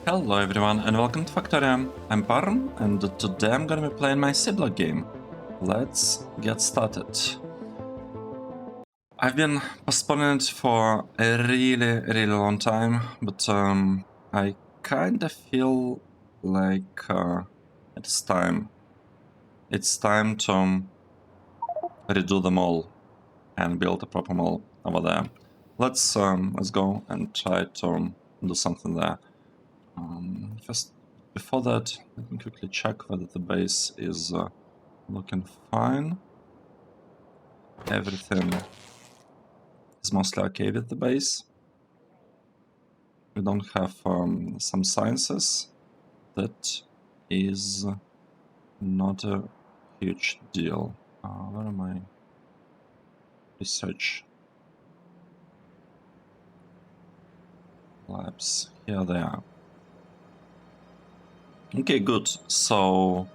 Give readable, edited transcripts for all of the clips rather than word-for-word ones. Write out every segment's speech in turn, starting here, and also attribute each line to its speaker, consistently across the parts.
Speaker 1: Hello everyone and welcome to Factorio. I'm Parm and today I'm gonna be playing my Seablock game. Let's get started. I've been postponing it for a really long time, but I kinda feel like it's time. It's time to redo the mall and build a proper mall over there. Let's go and try to do something there. First, before that, let me quickly check whether the base is looking fine. Everything is mostly okay with the base. We don't have some sciences. That is not a huge deal. Where are my research labs? Here they are. Okay, good. So,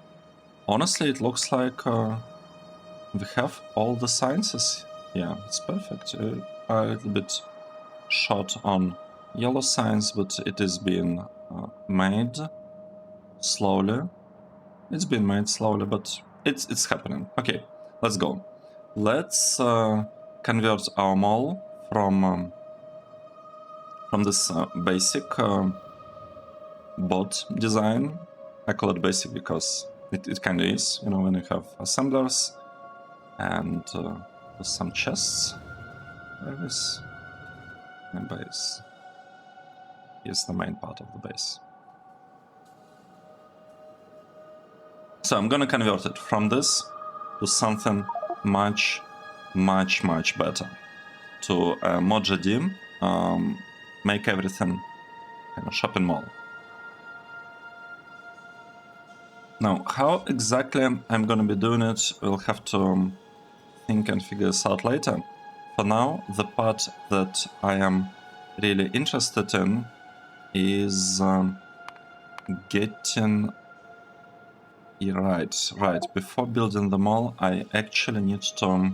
Speaker 1: honestly, it looks like we have all the sciences. Yeah, it's perfect. A little bit short on yellow science, but it is being made slowly. It's been made slowly, but it's happening. Okay, let's go. Let's convert our mall from this basic bot design. I call it basic because it kind of is, you know, when you have assemblers and some chests. Where is my base? Here's the main part of the base. So I'm gonna convert it from this to something much better. To a MOJOD, make everything kind of shopping mall. Now, how exactly I'm gonna be doing it, we'll have to think and figure this out later. For now, the part that I am really interested in is getting... Right. Before building the mall, I actually need to...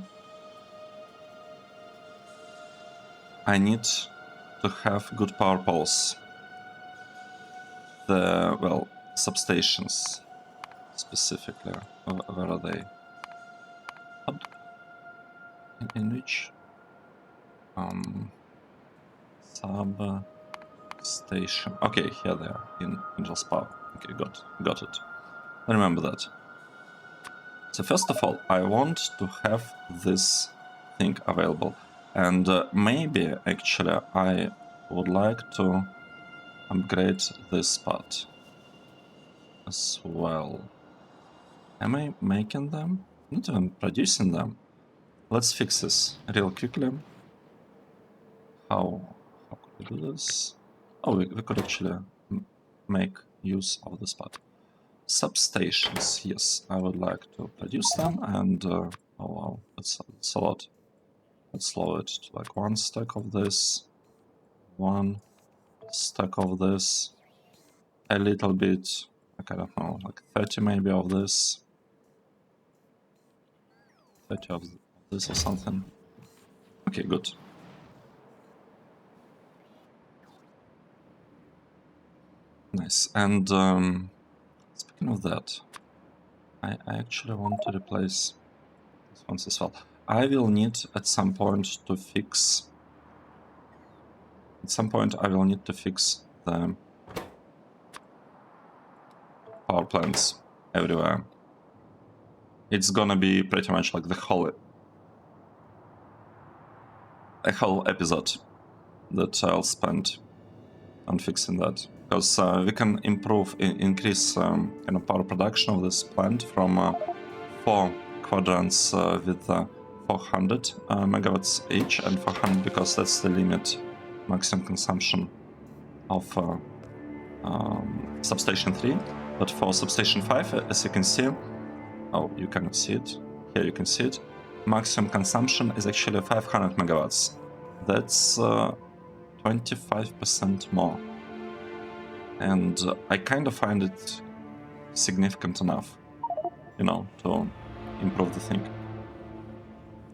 Speaker 1: I need to have good power poles. The, well, substations, specifically. Where are they? In which? Substation. Okay, here they are, in Angel's Power. Okay, got it. Remember that. So first of all, I want to have this thing available. And maybe, actually, I would like to upgrade this part as well. Am I making them? Not even producing them. Let's fix this real quickly. How could we do this? Oh, we could actually make use of this part. Substations, yes, I would like to produce them, and oh wow, that's a lot. Let's lower it to like 1 stack of this, 1 stack of this, a little bit, like I don't know, like 30 maybe of this, 30 of this or something. Okay, good. Nice. And speaking of that, I actually want to replace this one as well. I will need at some point to fix... At some point I will need to fix the power plants everywhere. It's gonna be pretty much like the whole episode that I'll spend on fixing that. Because we can increase kind of power production of this plant from 4 quadrants with 400 megawatts each, and 400 because that's the limit maximum consumption of substation 3. But for substation 5, as you can see, oh, you cannot see it, here you can see it, maximum consumption is actually 500 megawatts. That's 25% more. And I kind of find it significant enough, you know, to improve the thing.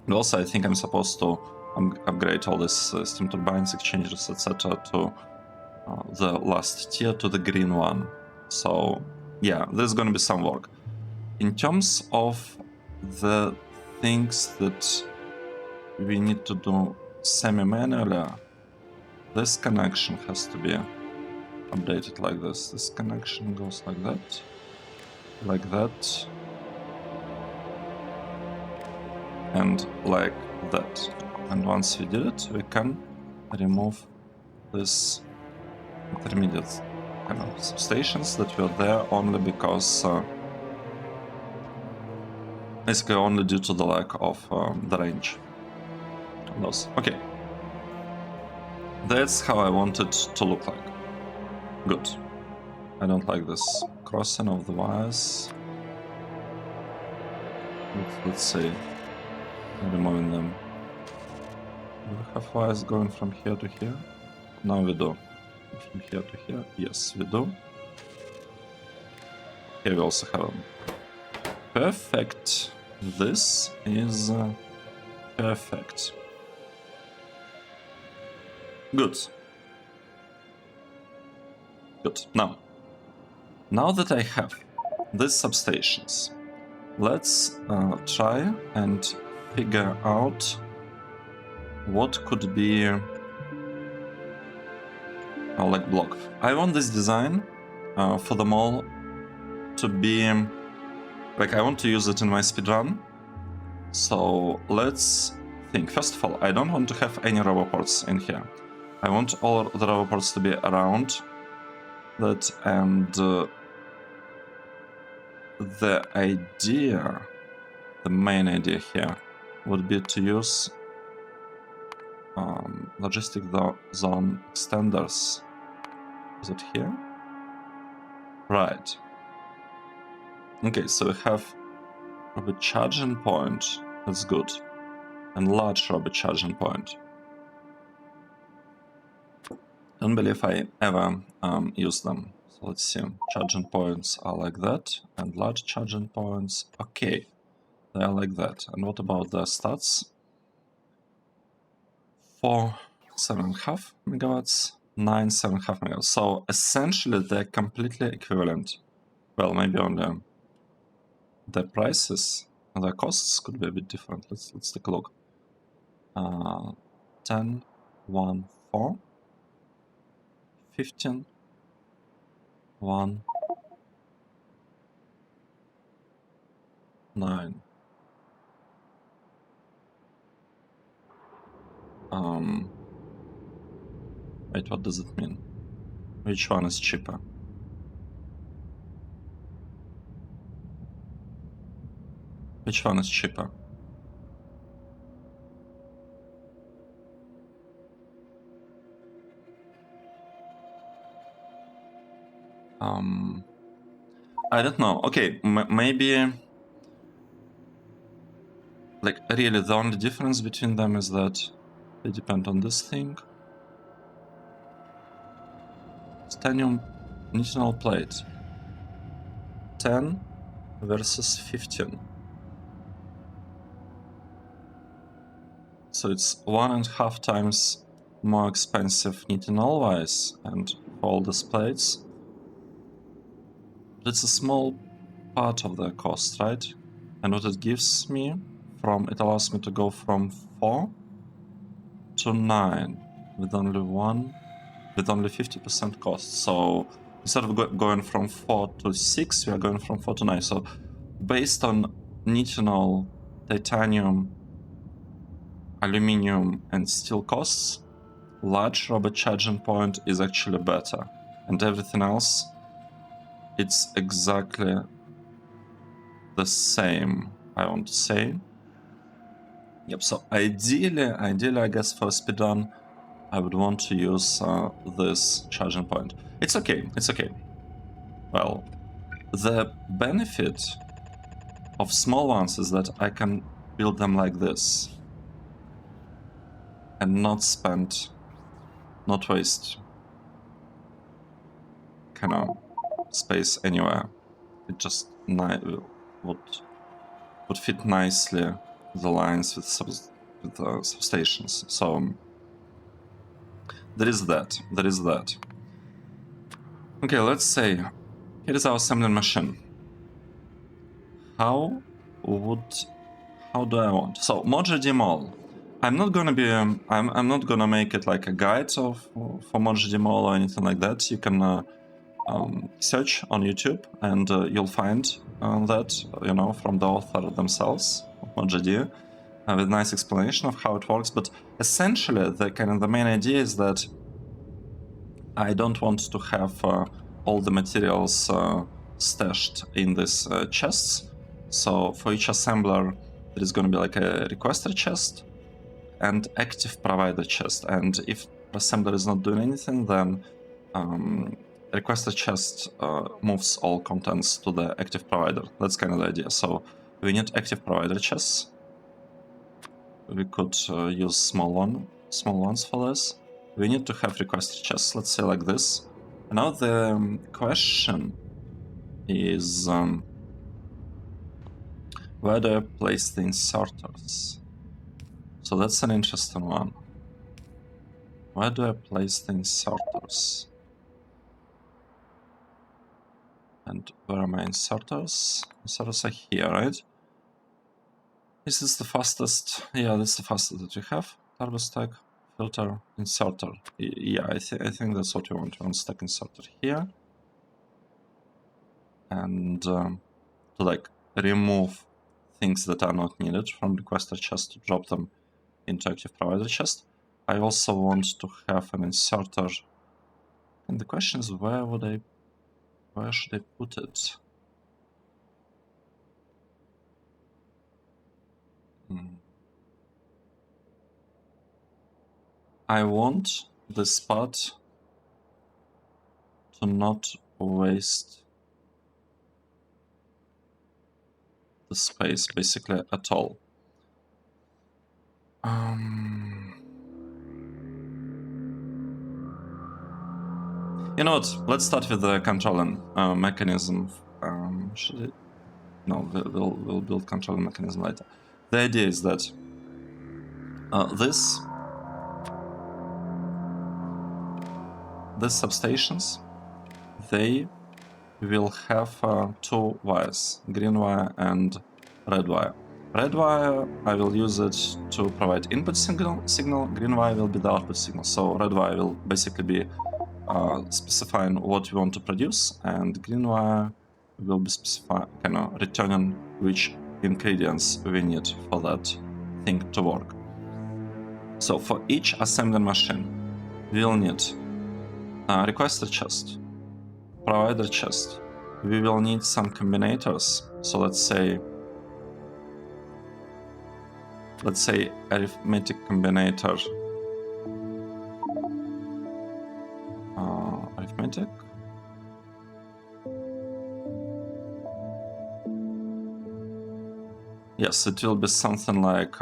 Speaker 1: And also I think I'm supposed to upgrade all this steam turbines, exchangers, etc. to the last tier to the green one. So yeah, there's gonna be some work. In terms of the things that we need to do semi-manually, this connection has to be updated like this. This connection goes like that, and like that. And once we did it, we can remove this intermediate kind of substations that were there only because basically only due to the lack of the range on those. Okay, that's how I want it to look like. Good. I don't like this crossing of the wires. Let's say removing them. Do we have wires going from here to here? No, we do. From here to here? Yes, we do. Here we also have them. Perfect. This is perfect. Good. Good. Now that I have these substations, let's try and figure out what could be like block. I want this design for them all to be like, I want to use it in my speedrun. So let's think. First of all, I don't want to have any roboports in here. I want all the roboports to be around that, and the idea, the main idea here would be to use logistic zone extenders. Is it here? Right. Okay, so we have robot charging point. That's good. And large robot charging point. Don't believe I ever use them. So let's see. Charging points are like that, and large charging points. Okay, they are like that. And what about the stats? 4 7.5 megawatts, 9 7.5 megawatts. So essentially they're completely equivalent. Well, maybe only the prices and the costs could be a bit different. Let's take a look. 10, 1, 4, 15, 1, 9. Wait, what does it mean? Which one is cheaper? Which one is cheaper? I don't know. Okay, maybe like really the only difference between them is that they depend on this thing. Titanium nitinol plate. 10 versus 15. So it's 1.5 times more expensive nitinol wise and for all these plates. But it's a small part of the cost, right? And what it gives me it allows me to go from 4 to 9 with only 50% cost. So instead of going from 4 to 6, we are going from 4 to 9. So based on nitinol, titanium, aluminium, and steel costs, large robot charging point is actually better. And everything else, it's exactly the same, I want to say. Yep, so ideally, I guess for speedrun, I would want to use this charging point. It's okay. Well, the benefit of small ones is that I can build them like this and not waste kind of space anywhere. It just would fit nicely the lines with substations. So there is that. Okay, let's say here is our assembly machine. How do I want? So MOJOD mall. I'm not gonna be I'm not gonna make it like a guide for MOJOD mall or anything like that. You can search on YouTube and you'll find that, you know, from the author themselves of MOJOD with nice explanation of how it works. But essentially, the main idea is that I don't want to have all the materials stashed in these chests. So for each assembler, there is going to be like a requester chest and active provider chest. And if assembler is not doing anything, then requester chest moves all contents to the active provider. That's kind of the idea. So we need active provider chests. We could use small ones for this. We need to have requester chests, let's say like this. And now the question is, where do I place the inserters? So that's an interesting one. Where do I place the inserters? And where are my inserters? Inserters are here, right? Is this the fastest? Yeah, this is the fastest that we have. Turbo stack, filter, inserter. Yeah, I think that's what we want. We want stack inserter here. And to like remove things that are not needed from requester chest to drop them into active provider chest. I also want to have an inserter. And the question is, where should I put it? I want the spot to not waste the space basically at all. You know what? Let's start with the controlling mechanism. Should it? No, we'll build controlling mechanism later. The idea is that these substations, they will have two wires, green wire and red wire. Red wire, I will use it to provide input signal. Green wire will be the output signal. So red wire will basically be specifying what we want to produce, and green wire will be returning which ingredients we need for that thing to work. So for each assembly machine, we'll need a requester chest, provider chest. We will need some combinators. So let's say arithmetic combinator. Arithmetic. Yes, it will be something like.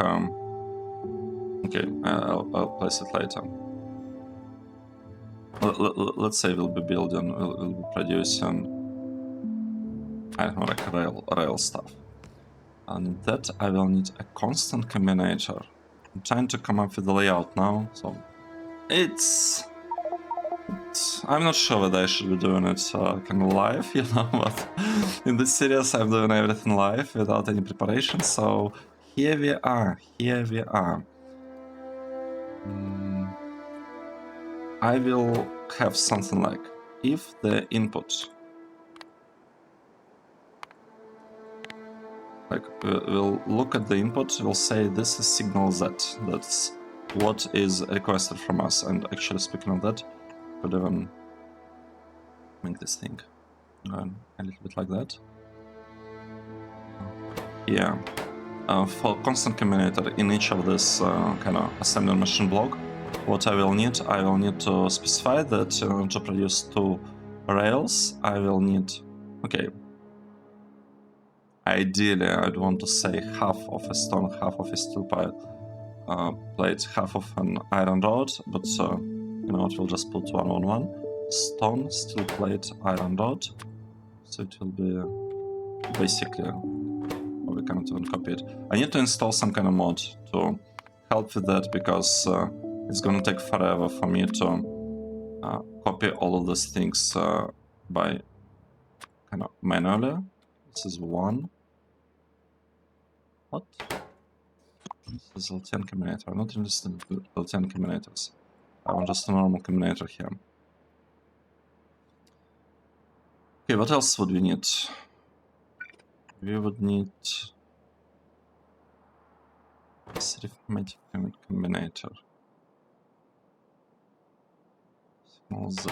Speaker 1: Okay, I'll place it later. Let's say we'll be building, we'll be producing, I don't know, like rail stuff. And that I will need a constant combinator. I'm trying to come up with the layout now, so I'm not sure whether I should be doing it kind of live, you know, but in this series I'm doing everything live without any preparation, so here we are. I will have something like, if the input, like we'll look at the input, we'll say this is signal Z, that's what is requested from us. And actually, speaking of that, could even make this thing a little bit like that. Yeah, for constant combinator in each of this kind of assembly machine block, what I will need to specify that to produce two rails, I will need, okay, ideally I'd want to say half of a stone, half of a steel plate, half of an iron rod, but you know what, we'll just put 1 on 1. Stone, steel plate, iron rod. So it will be basically, we cannot even copy it. I need to install some kind of mod to help with that, because it's gonna take forever for me to copy all of those things by kind of manually. This is 1. What? This is LTN combinator. I'm not interested in LTN combinators. I want just a normal combinator here. Okay, what else would we need? We would need this arithmetic combinator. Signal Z.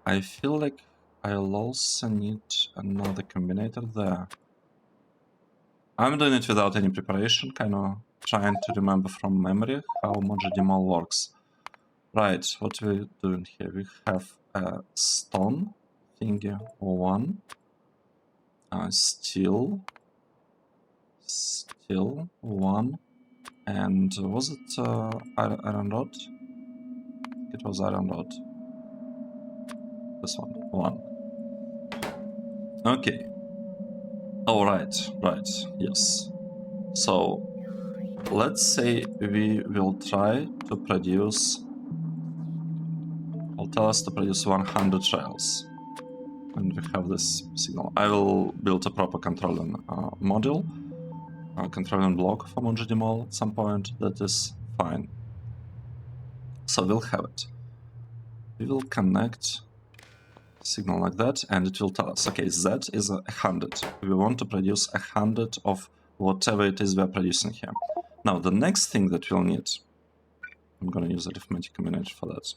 Speaker 1: I feel like I'll also need another combinator there. I'm doing it without any preparation, kind of trying to remember from memory how MOJOD works. Right, what we're doing here, we have a stone thingy 1, steel 1, and was it iron rod? It was iron rod. This one, 1. Okay. Oh, right, yes. So, let's say we will try to produce, will tell us to produce 100 rails. And we have this signal. I will build a proper controlling module, controlling block for MOJOD at some point. That is fine. So we'll have it. We will connect signal like that, and it will tell us, okay, Z is 100. We want to produce 100 of whatever it is we're producing here. Now, the next thing that we'll need, I'm going to use arithmetic combinator for that.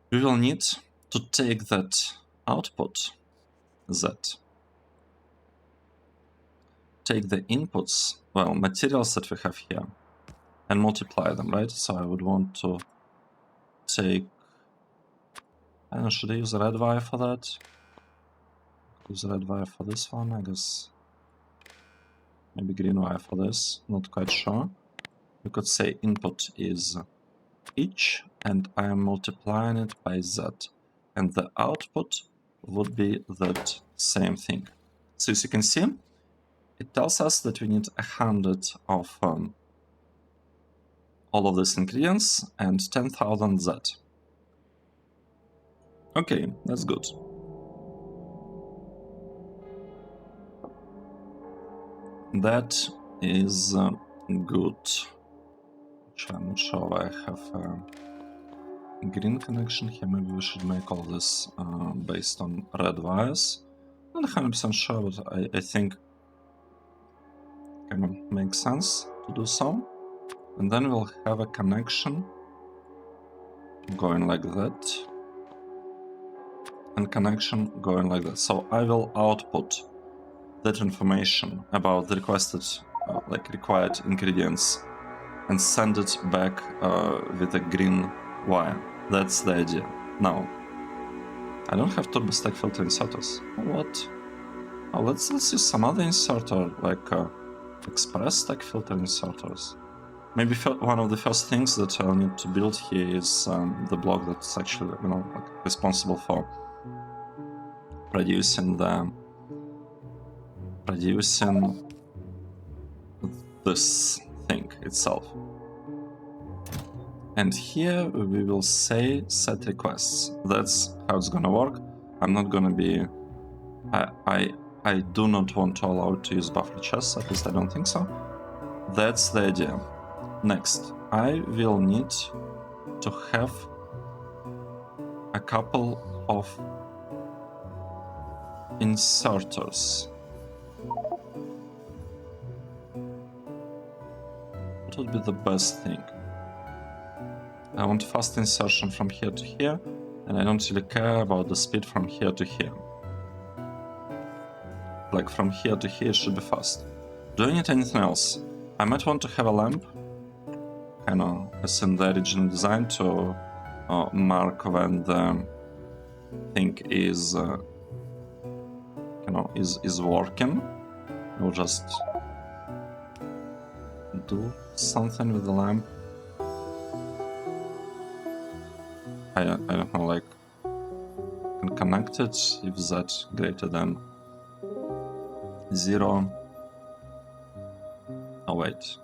Speaker 1: We will need to take that output, Z, take the inputs, well, materials that we have here, and multiply them, right? So I would want to take, I don't know, should I use a red wire for that? Use a red wire for this one, I guess. Maybe green wire for this, not quite sure. We could say input is each, and I am multiplying it by Z. And the output would be that same thing. So as you can see, it tells us that we need 100 of all of these ingredients and 10,000 Z. Okay, that's good. That is good. I'm not sure why I have a green connection here. Maybe we should make all this based on red wires. Not 100% sure, but I think kind of makes sense to do so. And then we'll have a connection going like that, and connection going like that. So I will output that information about the requested, required ingredients, and send it back with a green wire. That's the idea. Now, I don't have turbo stack filter inserters. What? Oh, let's use some other inserter, like express stack filter inserters. Maybe one of the first things that I'll need to build here is the block that's actually, responsible for producing this thing itself. And here we will say set requests. That's how it's gonna work. I'm not gonna be, I do not want to allow it to use buffer chess, at least I don't think so. That's the idea. Next, I will need to have a couple of inserters. What would be the best thing? I want fast insertion from here to here, and I don't really care about the speed from here to here. Like from here to here should be fast. Do I need anything else? I might want to have a lamp, kind of as in the original design, to mark when the thing is, is working. We'll just do something with the lamp. I don't know, like, can connect it if z greater than 0. Oh wait.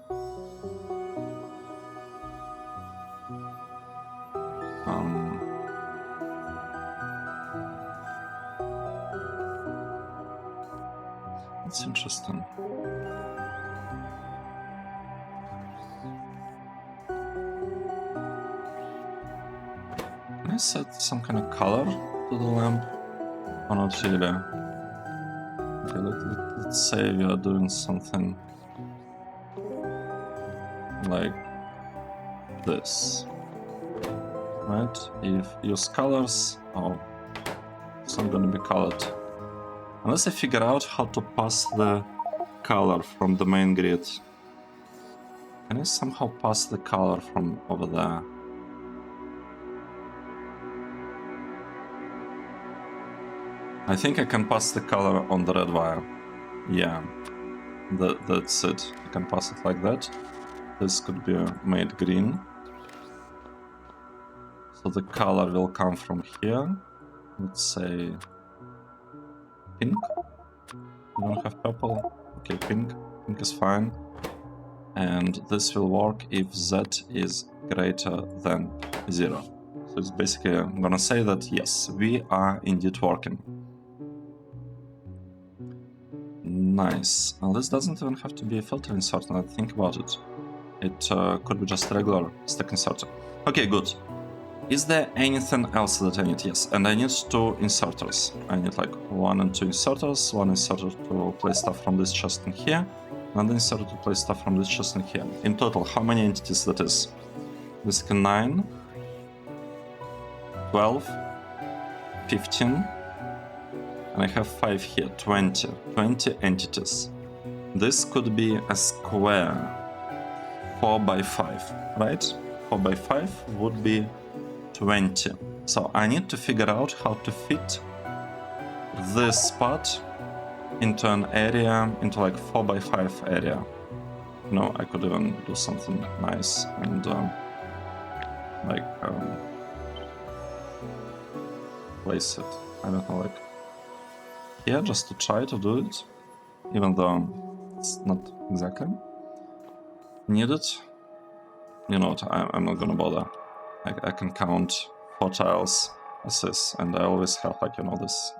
Speaker 1: That's interesting. Can I set some kind of color to the lamp? Or not really? Okay, let's say we are doing something like this. Right? If use colors, oh, it's not gonna be colored. Unless I figure out how to pass the color from the main grid. Can I somehow pass the color from over there? I think I can pass the color on the red wire. Yeah, that's it. I can pass it like that. This could be made green. So the color will come from here. Let's say pink. We don't have purple. Okay, pink. Pink is fine. And this will work if z is greater than 0. So it's basically gonna say that yes, we are indeed working. Nice. Well, this doesn't even have to be a filter inserter, now that I think about it. It could be just regular stack inserter. Okay, good. Is there anything else that I need? Yes, and I need 2 inserters. I need like 1 and 2 inserters. 1 inserter to place stuff from this chest in here, another inserter to place stuff from this chest in here. In total, how many entities that is? Basically 9, 12, 15, and I have 5 here, 20 entities. This could be a square 4 by 5, right? 4 by 5 would be 20. So I need to figure out how to fit this spot into an area, into like 4 by 5 area. No, I could even do something nice and place it, I don't know, like here, just to try to do it, even though it's not exactly needed. You know what, I'm not gonna bother. I can count 4 tiles as this, and I always have, like, you know, this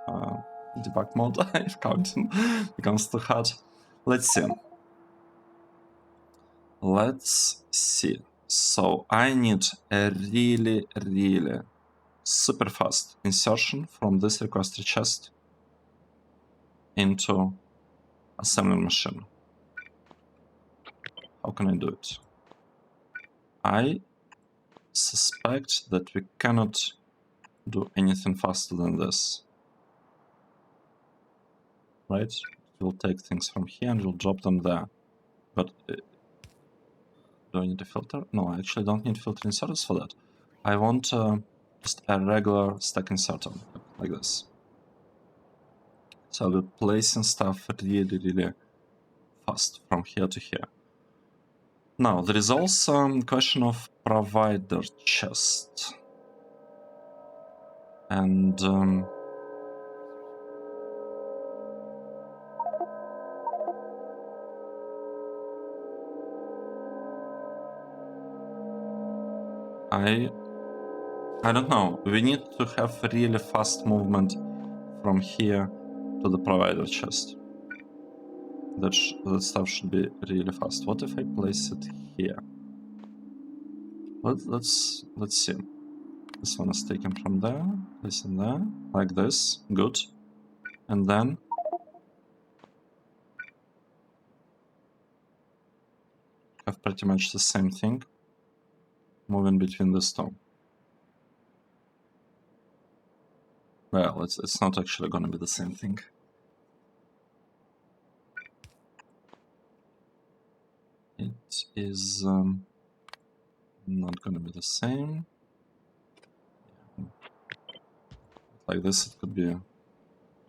Speaker 1: debug mode if counting becomes too hard. Let's see. Let's see. So I need a really super fast insertion from this requester chest into assembly machine. How can I do it? I suspect that we cannot do anything faster than this. Right? We'll take things from here and we'll drop them there. But do I need a filter? No, I actually don't need filter inserters for that. I want just a regular stack inserter, like this. So I'll be placing stuff really fast from here to here. Now, there is also a question of provider chest. And I don't know. We need to have really fast movement from here to the provider chest. That stuff should be really fast. What if I place it here? Let's see. This one is taken from there, place it there, like this. Good. And then have pretty much the same thing moving between these two. Well, it's not actually going to be the same thing. It is not going to be the same. Like this, it could be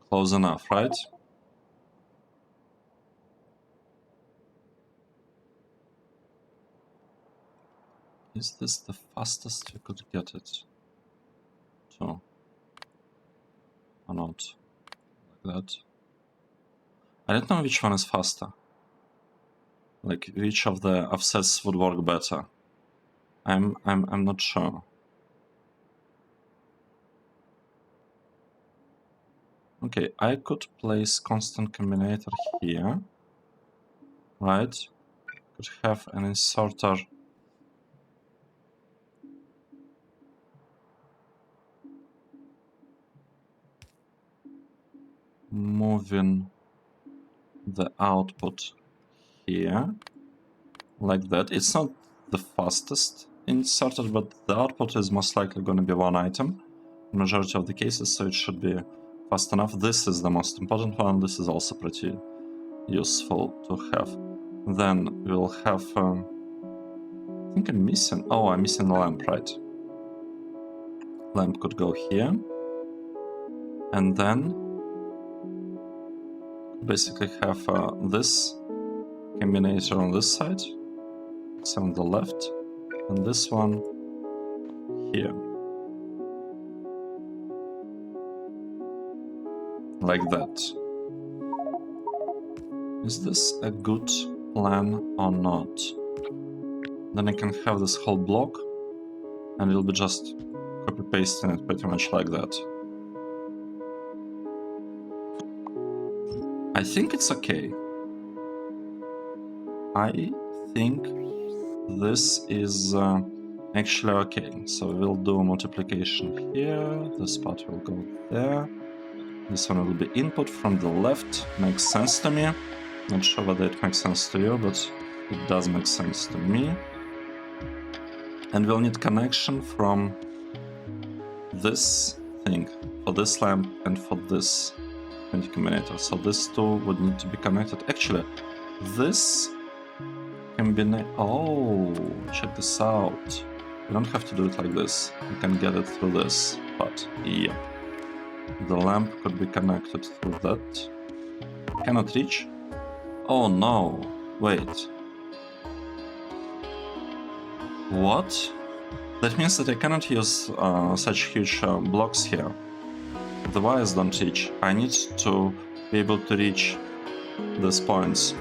Speaker 1: close enough, right? Is this the fastest we could get it to? Or not? Like that. I don't know which one is faster. Like, which of the offsets would work better. I'm not sure. Okay, I could place constant combinator here, right? Could have an inserter moving the output here, like that. It's not the fastest inserter, but the output is most likely going to be one item in majority of the cases, so it should be fast enough. This is the most important one. This is also pretty useful to have. Then we'll have, I think I'm missing, oh, I'm missing the lamp, right? Lamp could go here, and then basically have this combinator on this side, it's on the left, and this one here, like that. Is this a good plan or not? Then I can have this whole block, and it'll be just copy-pasting it pretty much like that. I think it's okay. I think this is actually okay. So we'll do multiplication here, this part will go there. This one will be input from the left, makes sense to me. Not sure whether it makes sense to you, but it does make sense to me. And we'll need connection from this thing, for this lamp and for this combinator. So these two would need to be connected. Actually, this oh, check this out. You don't have to do it like this. You can get it through this, but yeah. The lamp could be connected through that. Cannot reach? Oh no, wait. What? That means that I cannot use such huge blocks here. The wires don't reach. I need to be able to reach these points.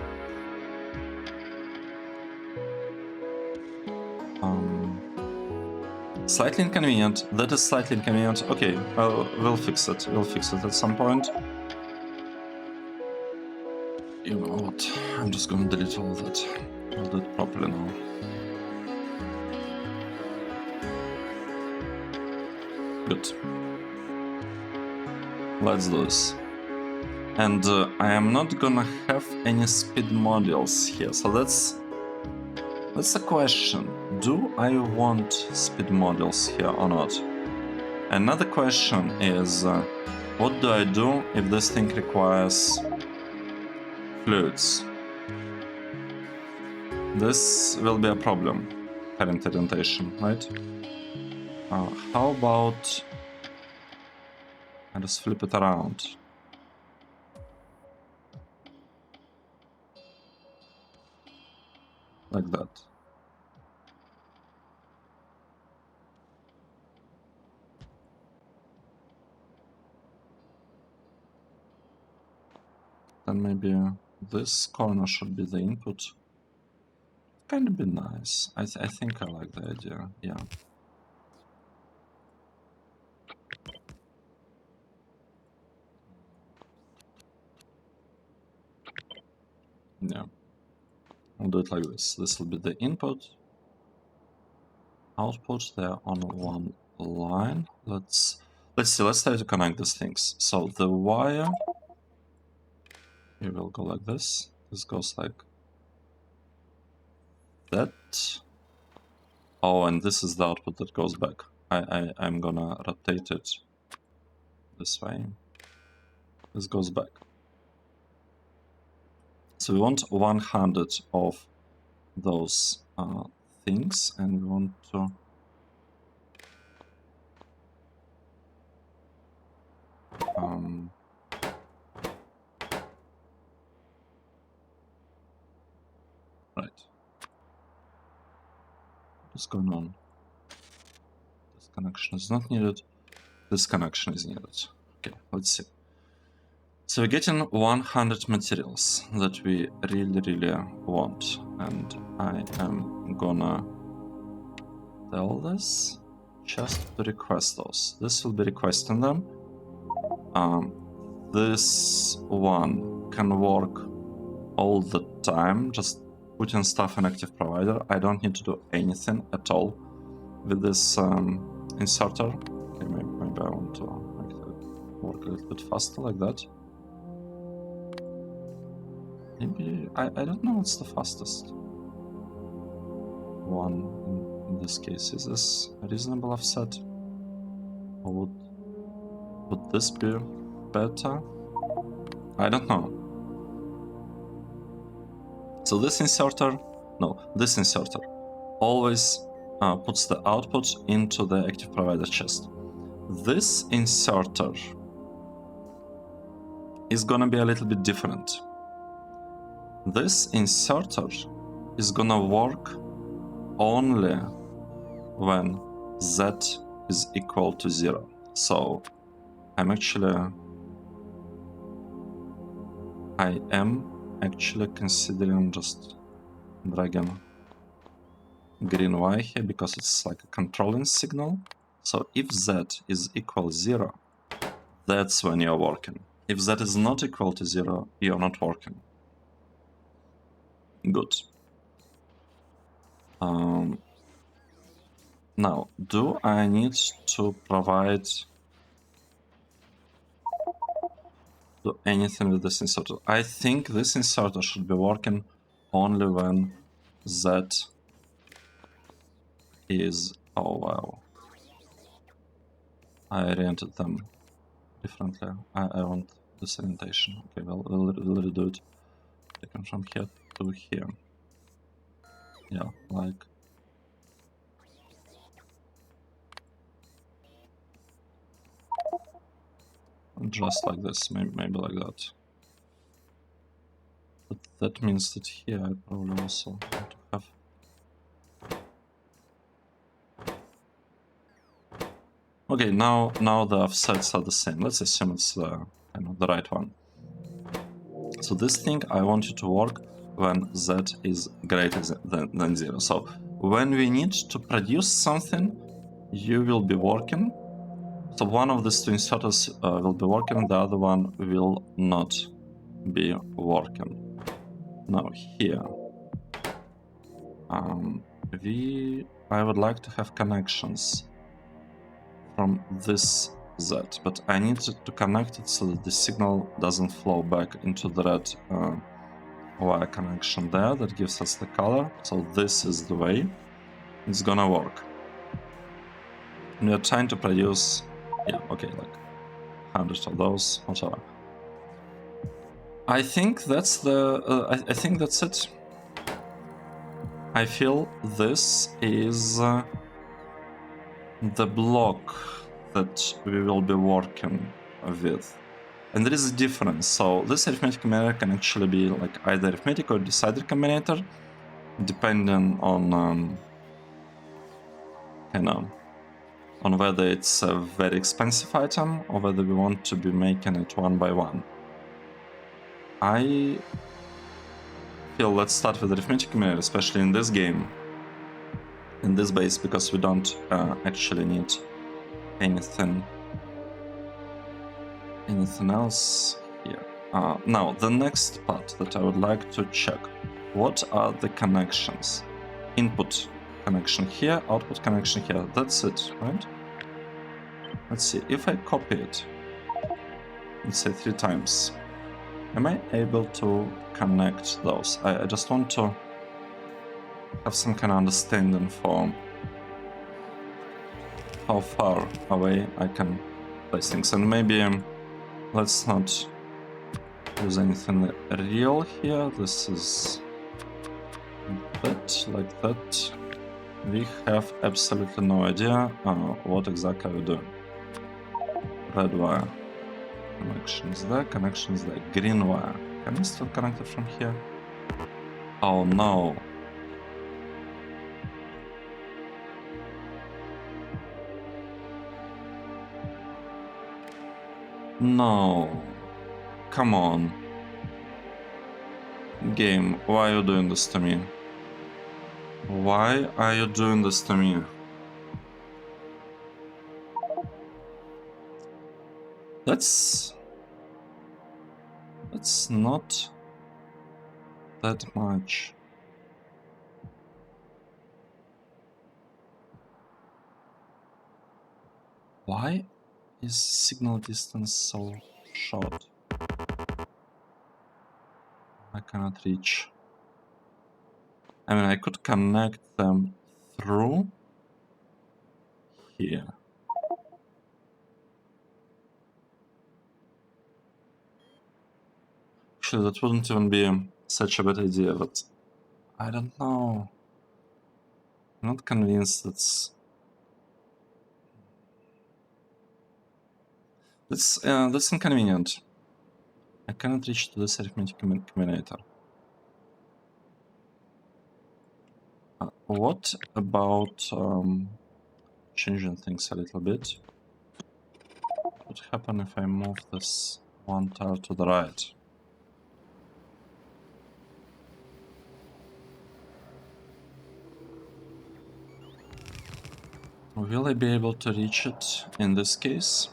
Speaker 1: Slightly inconvenient. That is slightly inconvenient. Okay, we'll fix it. We'll fix it at some point. You know what? I'm just going to delete all of that. I'll do it properly now. Good. Let's do this. And I am not gonna have any speed modules here, so that's a question. Do I want speed modules here or not? Another question is, what do I do if this thing requires fluids? This will be a problem, current orientation, right? How about I just flip it around? Like that. Then maybe this corner should be the input. Kind of be nice. I think I like the idea, yeah. Yeah. I'll do it like this. This will be the input. Output, they're on one line. Let's see, let's try to connect these things. So the wire, it will go like this. This goes like that. Oh, and this is the output that goes back. I'm gonna rotate it this way. This goes back. So we want 100 of those things, and we want to right. What's going on? This connection is not needed. This connection is needed. Okay, let's see. So we're getting 100 materials that we really want, and I am gonna tell this just to request those. This will be requesting them. this one can work all the time, just putting stuff in active provider. I don't need to do anything at all with this inserter. Okay, maybe I want to make it work a little bit faster like that. Maybe, I don't know what's the fastest one in this case. Is this a reasonable offset? Or would this be better? I don't know. So this inserter always puts the output into the active provider chest. This inserter is gonna be a little bit different. This inserter is gonna work only when z is equal to 0. So I am actually considering just dragging green Y here because it's like a controlling signal. So if z is equal 0, that's when you're working. If z is not equal to 0, you're not working. Good. Now, do I need to provide anything with this inserter? I think this inserter should be working only when z is... Oh wow. I oriented them differently. I want this orientation. Okay, well, we'll redo it. Taken from here to here. Yeah, like... just like this, maybe like that. But that means that here I probably also want to have... Okay, now the offsets are the same. Let's assume it's the right one. So this thing I want you to work when z is greater than 0. So when we need to produce something, you will be working. So one of these two inserters will be working, the other one will not be working. Now here, I would like to have connections from this Z, but I need to connect it so that the signal doesn't flow back into the red wire connection there that gives us the color. So this is the way it's gonna work. And we are trying to produce, yeah, okay, like hundreds of those, whatever. I think that's the. I think that's it. I feel this is the block that we will be working with. And there is a difference. So this arithmetic combinator can actually be like either arithmetic or decider combinator, depending on on whether it's a very expensive item or whether we want to be making it one by one. I feel let's start with arithmetic combinator, especially in this game, in this base, because we don't actually need anything else here. Now, the next part that I would like to check, what are the connections? Input connection here, output connection here, that's it, right? Let's see, if I copy it, let's say 3 times, am I able to connect those? I just want to have some kind of understanding for how far away I can place things. And maybe let's not use anything real here. This is that, like that. We have absolutely no idea what exactly we do. Red wire. Connections there, connections there. Green wire. Can I still connect it from here? Oh no. No. Come on. Game, why are you doing this to me? Why are you doing this to me? That's It's not that much. Why is signal distance so short? I cannot reach. I mean, I could connect them through here. Actually, that wouldn't even be such a bad idea, but I don't know. I'm not convinced that's inconvenient. I cannot reach to this arithmetic combinator. What about changing things a little bit? What would happen if I move this one tile to the right? Will I be able to reach it in this case?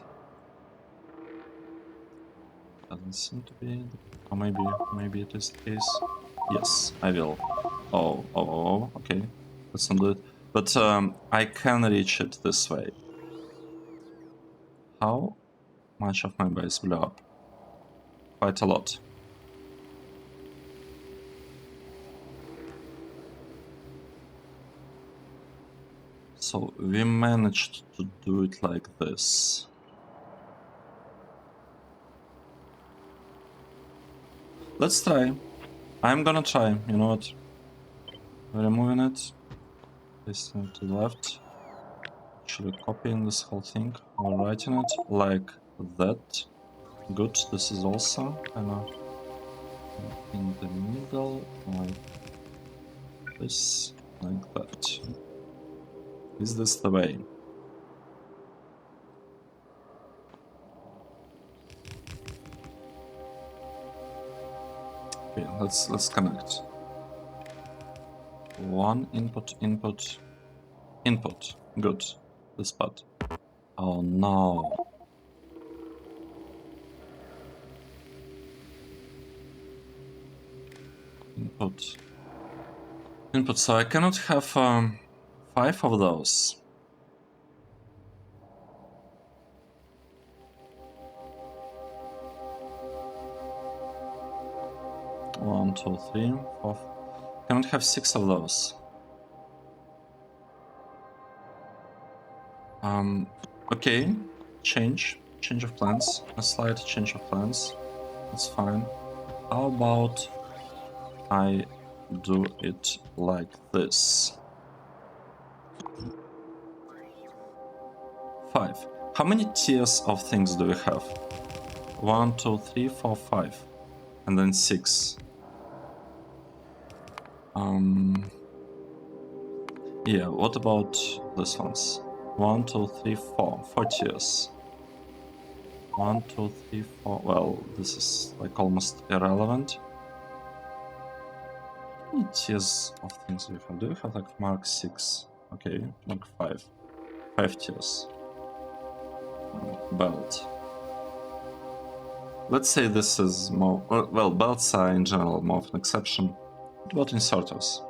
Speaker 1: Doesn't seem to be. Or maybe it is the case. Yes, I will. Oh, okay. Let's not do it. But I can reach it this way. How much of my base blew up? Quite a lot. So we managed to do it like this. Let's try. I'm gonna try. You know what? Removing it. Pasting it to the left. Actually copying this whole thing or writing it like that. Good. This is also kind of in the middle, like this, like that. Is this the way? Okay, let's connect. One input. Good. This part. Oh no. Input. So I cannot have 5 of those. One, two, three, four. Cannot have 6 of those. Okay. Change of plans. A slight change of plans. That's fine. How about I do it like this? 5. How many tiers of things do we have? 1, 2, 3, 4, 5. And then 6. Yeah, what about this ones? 1, 2, 3, 4. 4 tiers. 1, 2, 3, 4. Well, this is like almost irrelevant. How many tiers of things do we have? Do we have like Mark 6? Okay, Mark 5. 5 tiers. Belt. Let's say this is more. Well, belts are in general more of an exception. What about inserters?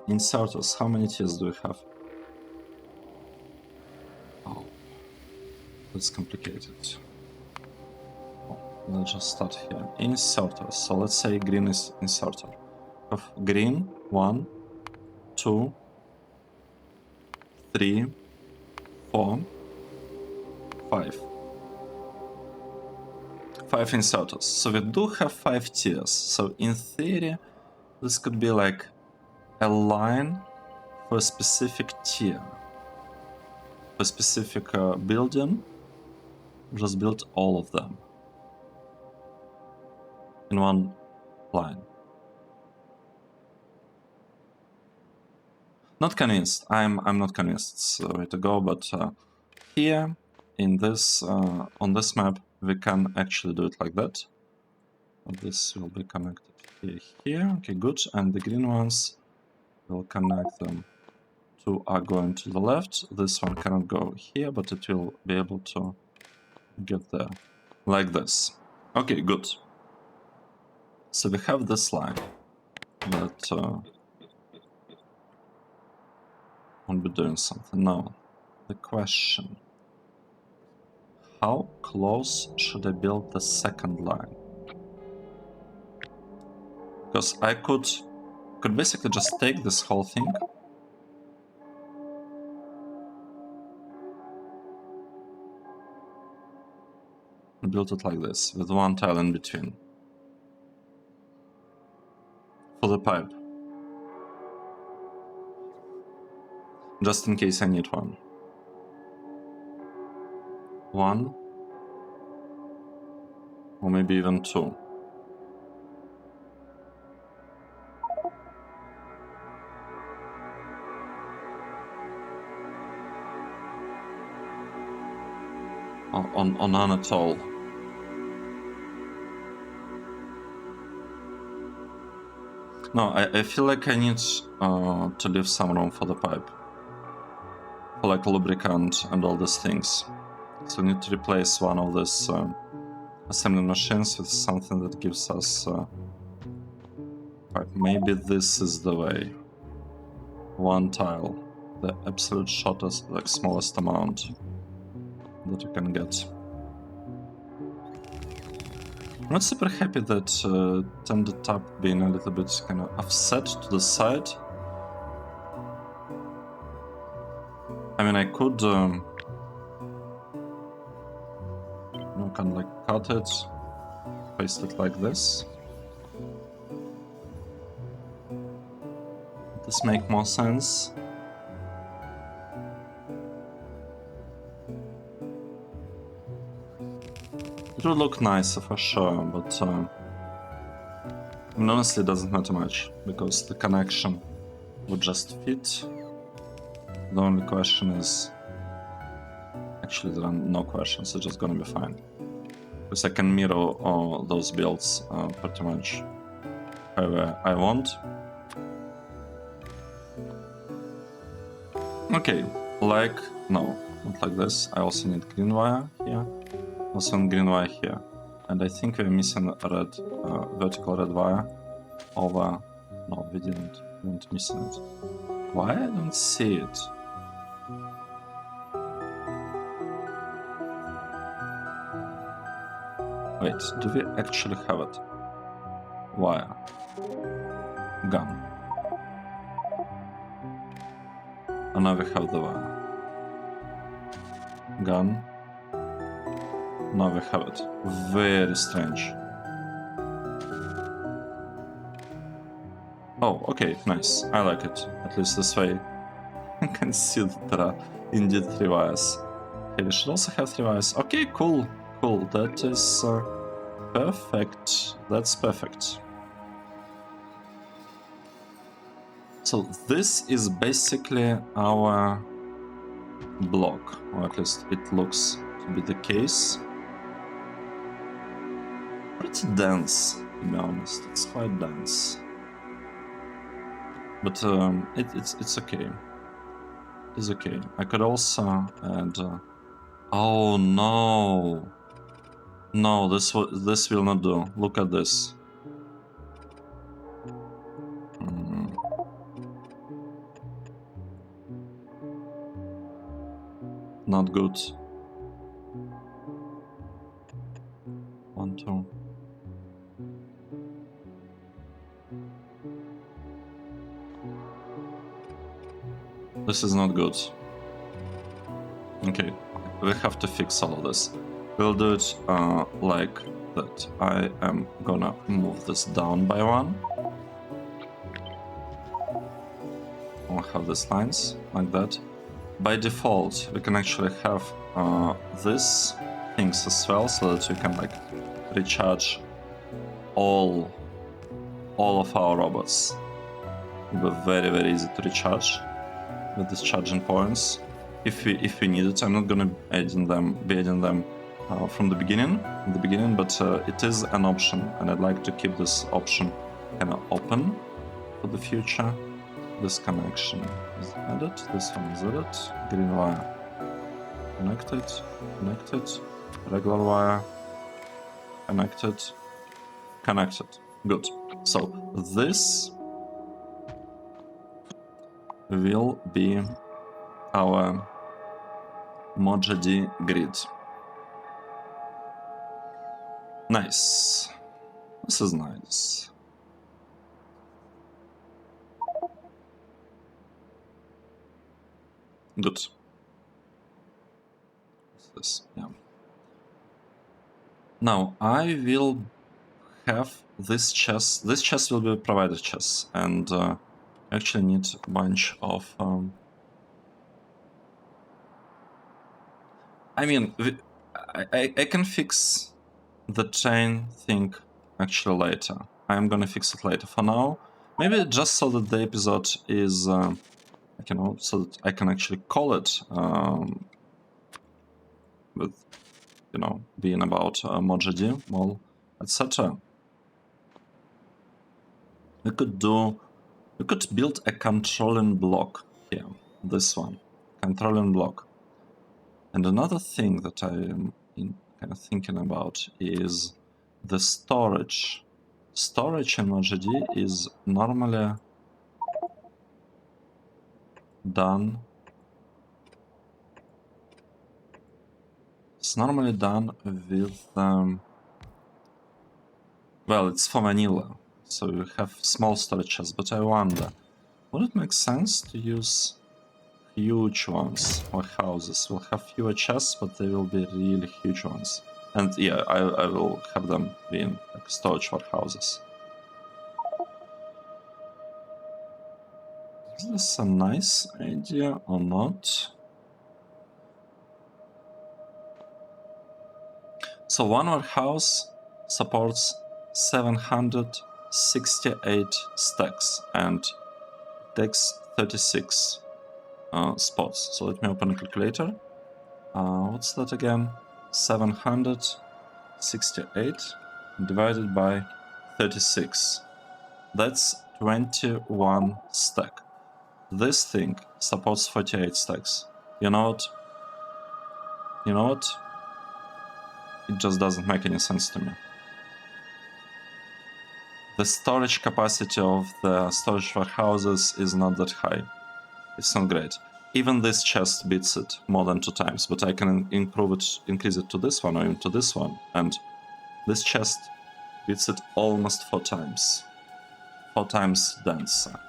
Speaker 1: Inserters, how many tiers do we have? Oh, that's complicated. Oh, let's just start here. Inserters. So let's say green is inserter. Of green, 1, 2, 3, 4, 5. 5 inserters. So we do have 5 tiers. So in theory, this could be like a line for a specific tier. For a specific building, just build all of them in one line. Not convinced. I'm not convinced it's the way to go, but here in this on this map we can actually do it like that. This will be connected here. Okay, good. And the green ones will connect them. 2 are going to the left. This one cannot go here, but it will be able to get there like this. Okay, good. So we have this line that won't be doing something. Now, the question: how close should I build the second line? Because I could basically just take this whole thing and build it like this, with one tile in between. For the pipe. Just in case I need one. One. Or maybe even two. Or none at all. No, I feel like I need to leave some room for the pipe. For like lubricant and all these things. So we need to replace one of these assembly machines with something that gives us pipe. Maybe this is the way. One tile. The absolute shortest, like smallest amount that you can get. I'm not super happy that tended tab being a little bit kind of offset to the side. I mean, I could kind of like cut it, paste it like this. Would this make more sense? It would look nicer for sure, but I mean, honestly it doesn't matter much, because the connection would just fit. The only question is... Actually, there are no questions, it's just gonna be fine. Because I can mirror all those builds pretty much however I want. Okay, like... no, not like this. I also need green wire here. Also green wire here. And I think we're missing a red, vertical red wire over... No, we didn't. We weren't missing it. Why I don't see it? Wait, do we actually have it? Wire. Gun. And now we have the wire. Gun. Now we have it. Very strange. Oh, okay, nice. I like it. At least this way I can see that there are indeed 3 wires. Okay, we should also have 3 wires. Okay, cool. Cool. That is perfect. That's perfect. So this is basically our block, or at least it looks to be the case. Pretty dense, to be honest. It's quite dense. But it's okay. It's okay. I could also add... oh no! No, this will not do. Look at this. Not good. 1, 2. This is not good. Okay, we have to fix all of this. We'll do it like that. I am gonna move this down by 1. I'll have these lines like that. By default, we can actually have these things as well, so that we can like recharge all of our robots. It'll be very easy to recharge with these charging points if we need it. I'm not gonna be adding them from the beginning, but it is an option, and I'd like to keep this option kind of open for the future. This connection is added, this one is added, green wire connected, regular wire, Connected. Connected. Good. So this will be our MOJOD grid. Nice. This is nice. Good. What's this? Yeah. Now I will have this chest. This chest will be a provided chest, and actually need a bunch of. I mean, I can fix the chain thing actually later. I'm gonna fix it later. For now, maybe just so that the episode is, so that I can actually call it with, being about MOJOD, well, etc. We could build a controlling block here. This one, controlling block. And another thing that I'm kind of thinking about is the storage. Storage in MOJOD is normally done. It's normally done with, well, it's for vanilla, so you have small storage chests, but I wonder, would it make sense to use huge ones or houses? We'll have fewer chests, but they will be really huge ones. And yeah, I will have them being like storage warehouses. Is this a nice idea or not? So one warehouse supports 768 stacks and takes 36 spots. So let me open a calculator. What's that again? 768 divided by 36. That's 21 stack. This thing supports 48 stacks. You know what? You know what? It just doesn't make any sense to me. The storage capacity of the storage warehouses is not that high. It's not great. Even this chest beats it more than 2 times, but I can increase it to this one or even to this one, and this chest beats it almost 4 times. 4 times denser.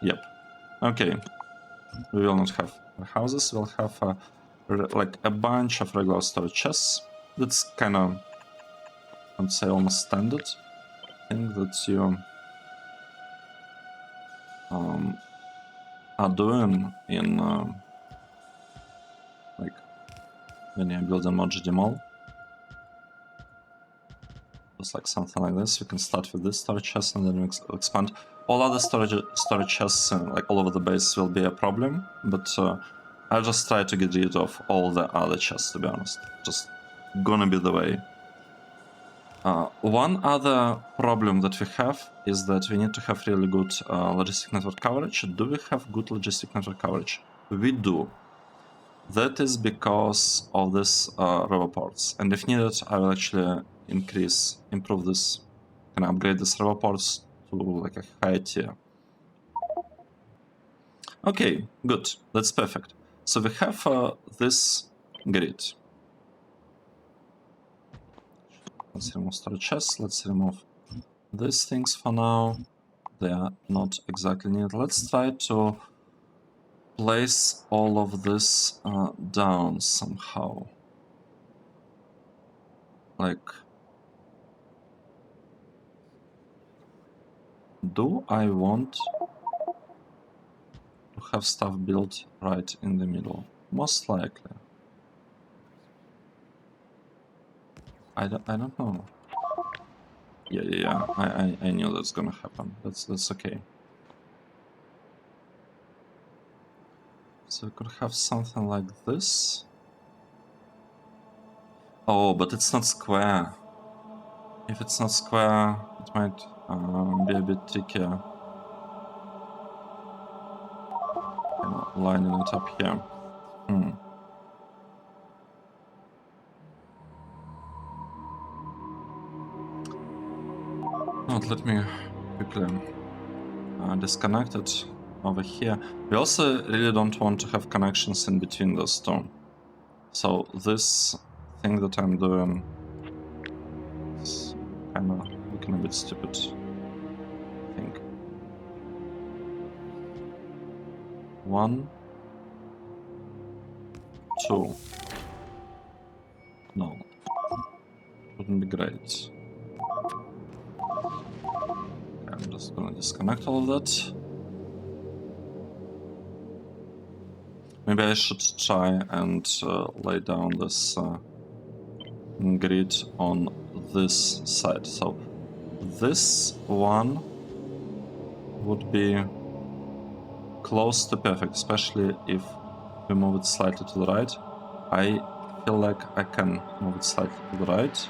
Speaker 1: Yep. Okay. We will not have houses, we'll have like a bunch of regular storage chests. That's kind of, I'd say, almost standard thing that you are doing in like when you build a MOJOD mall. Just like something like this. You can start with this storage chest and then expand. All other storage chests like all over the base will be a problem, but I'll just try to get rid of all the other chests, to be honest. Just gonna be the way. One other problem that we have is that we need to have really good logistic network coverage. Do we have good logistic network coverage? We do. That is because of this roboports, and if needed, I will actually improve this, and upgrade this roboports to like a high tier. Okay, good. That's perfect. So we have this grid. Let's remove storage chests. Let's remove these things for now. They are not exactly needed. Let's try to place all of this down somehow. Like, do I want to have stuff built right in the middle? Most likely. I don't know. Yeah. I knew that's gonna happen. That's okay. So we could have something like this. Oh, but it's not square. If it's not square, it might be a bit trickier. Kind of lining it up here. Let me quickly disconnect it over here. We also really don't want to have connections in between those two. So this thing that I'm doing is kind of looking a bit stupid, I think. 1, 2. No, wouldn't be great. Okay, I'm just gonna disconnect all of that. Maybe I should try and lay down this grid on this side. So this one would be close to perfect, especially if we move it slightly to the right. I feel like I can move it slightly to the right.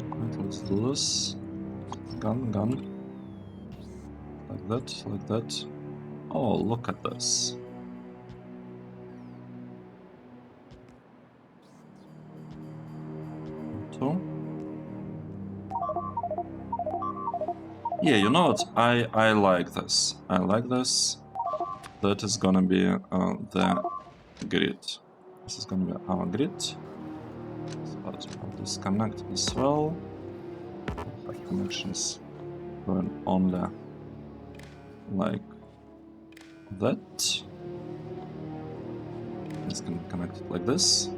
Speaker 1: Right, let's do this. Gun. Like that, like that. Oh, look at this. Two. Yeah, you know what? I like this. I like this. That is gonna be the grid. This is gonna be our grid. But I'll disconnect as well. We'll have connections going only like that. It's gonna be connected like this.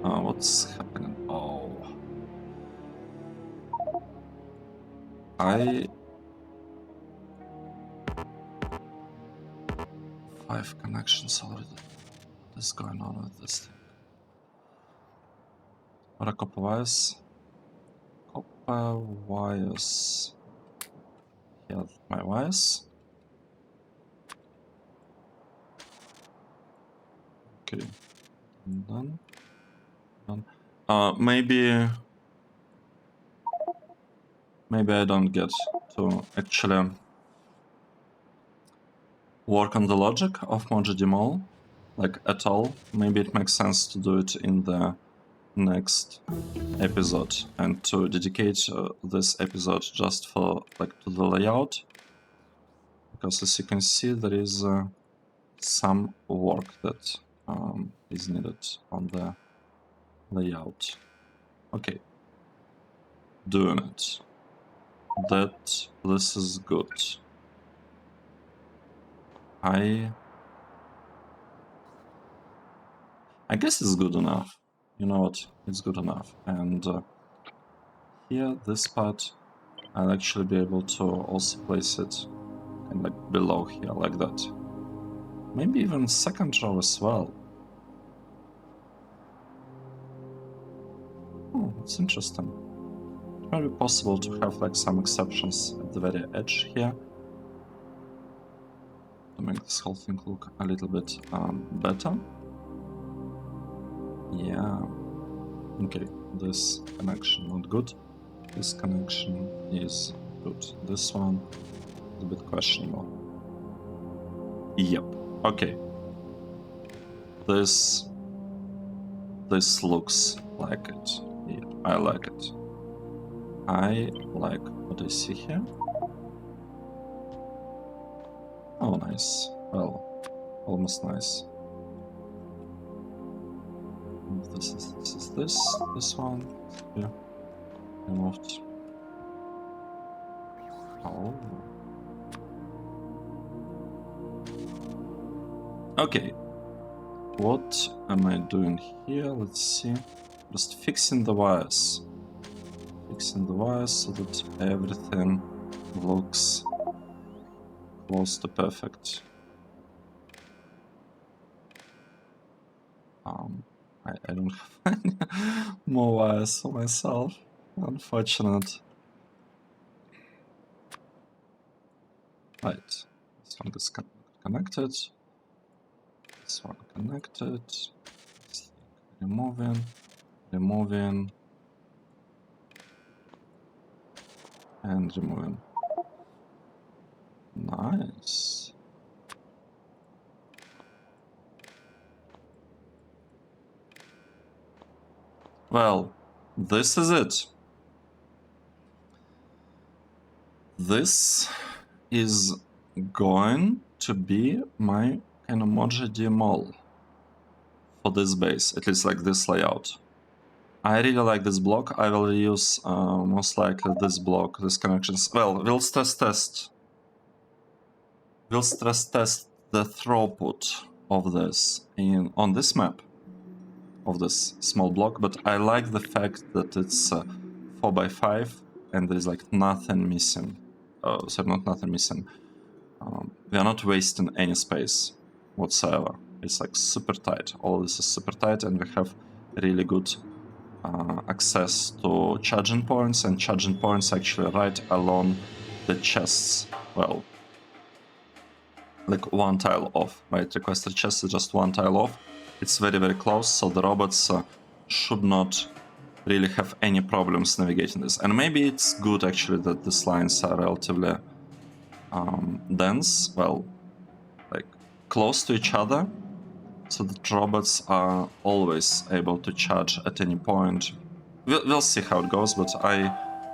Speaker 1: What's happening? Oh, I 5 connections already. What is going on with this thing? What are copper wires? Copper wires. Here are my wires. Okay, done. Maybe I don't get to actually work on the logic of MOJOD like at all. Maybe it makes sense to do it in the next episode and to dedicate this episode just for like to the layout, because as you can see there is some work that is needed on the layout. Okay, doing it. This is good. I guess it's good enough. You know what? It's good enough. And here, this part, I'll actually be able to also place it kind of like below here, like that. Maybe even second row as well. Oh, it's interesting. It might be possible to have like some exceptions at the very edge here to make this whole thing look a little bit better. Yeah. Okay, this connection not good. This connection is good. This one is a bit questionable. Yep. Okay. This looks like it. Yeah, I like it. I like what I see here. Oh, nice. Well, almost nice. This is this one. Yeah. Removed. Oh. Okay. What am I doing here? Let's see. Just fixing the wires. Fixing the wires so that everything looks close to perfect. I don't have any more wires for myself. Unfortunate. Right. This one is connected. This one connected. Removing. And removing. Nice. Well, this is it. this is going to be my kind of MOJOD mall for this base, at least like this layout. I really like this block. I will use most likely this block, these connections. Well, we'll stress test. We'll stress test the throughput of this on this map of this small block, but I like the fact that it's 4x5 and there's like nothing missing. Sorry, not nothing missing. We are not wasting any space whatsoever. It's like super tight. All this is super tight, and we have really good access to charging points, and charging points actually right along the chests. Well, like one tile off, right? Requested chest is just one tile off. It's very, very close, so the robots should not really have any problems navigating this. And maybe it's good actually that these lines are relatively dense, well, like close to each other, so that robots are always able to charge at any point. We'll see how it goes, but I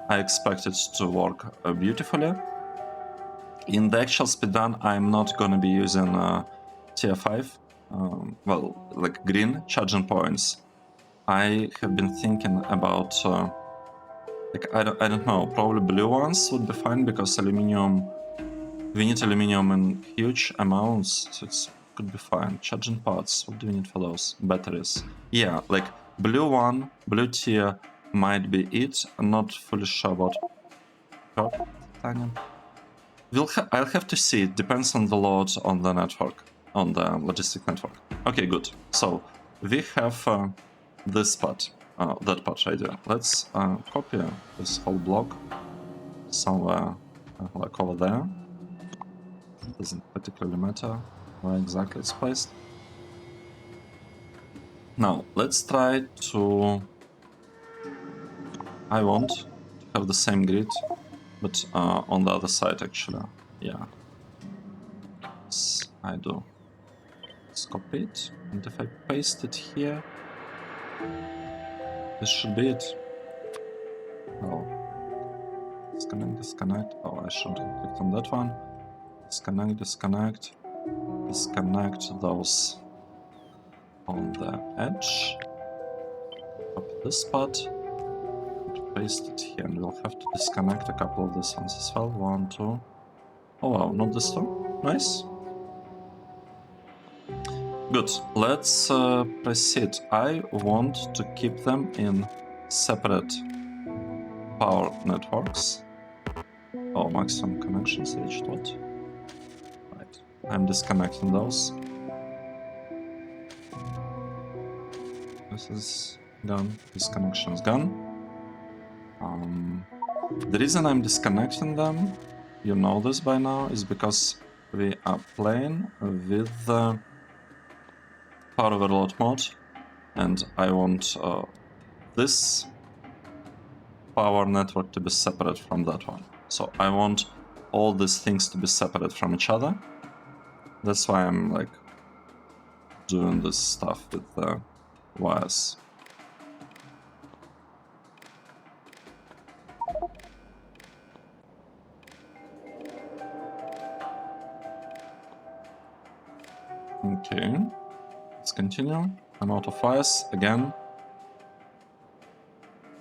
Speaker 1: expect it to work beautifully. In the actual speedrun, I'm not gonna be using tier 5, well, like green charging points. I have been thinking about, like, I don't know, probably blue ones would be fine, because aluminium, we need aluminium in huge amounts, so it could be fine. Charging parts, what do we need for those? Batteries. Yeah, like blue one, blue tier might be it. I'm not fully sure about purple titanium. I'll have to see. It depends on the load on the network, on the logistic network. Okay, good. So we have this part, that part right there. Let's copy this whole block somewhere like over there. It doesn't particularly matter where exactly it's placed. Now let's try to. I want to have the same grid, but on the other side actually. Yeah. Yes, I do. Let's copy it, and if I paste it here, this should be it. Oh, disconnect, disconnect. Oh, I shouldn't have clicked on that one. Disconnect, disconnect, disconnect those on the edge. Copy this part, and paste it here, and we'll have to disconnect a couple of these ones as well. 1, 2. Oh wow, not this two. Nice. Good. Let's proceed. I want to keep them in separate power networks. Oh, maximum connections reached. What? Right. I'm disconnecting those. This is gone. This connection is gone. The reason I'm disconnecting them, you know this by now, is because we are playing with the power overload mode, and I want this power network to be separate from that one. So I want all these things to be separate from each other. That's why I'm like doing this stuff with the wires. Okay, let's continue. I'm out of wires again.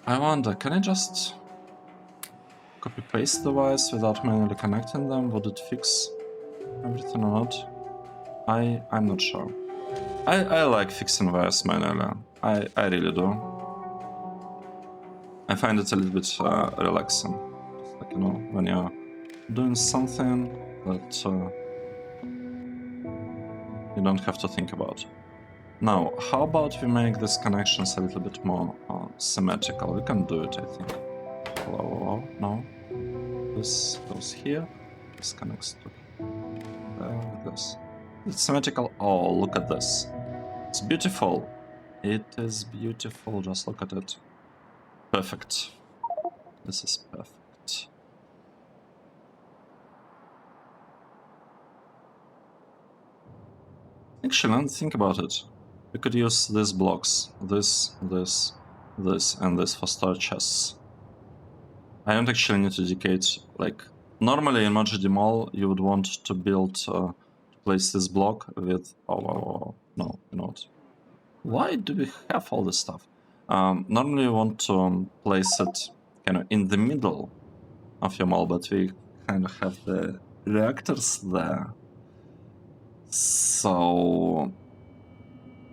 Speaker 1: I wonder, can I just copy paste the wires without manually connecting them? Would it fix everything or not? I'm not sure. I like fixing wires manually. I really do. I find it a little bit relaxing. Just like, you know, when you're doing something that you don't have to think about. Now, how about we make these connections a little bit more symmetrical? We can do it, I think. Hello, no. This goes here. This connects to there, like this. It's symmetrical. Oh, look at this. It's beautiful. It is beautiful. Just look at it. Perfect. This is perfect. Actually, let's think about it. We could use these blocks. This, and this for storage chests. I don't actually need to dedicate like normally in MOJOD mall you would want to build to place this block with no, you know what? Why do we have all this stuff? Normally you want to place it kind of in the middle of your mall, but we kind of have the reactors there. So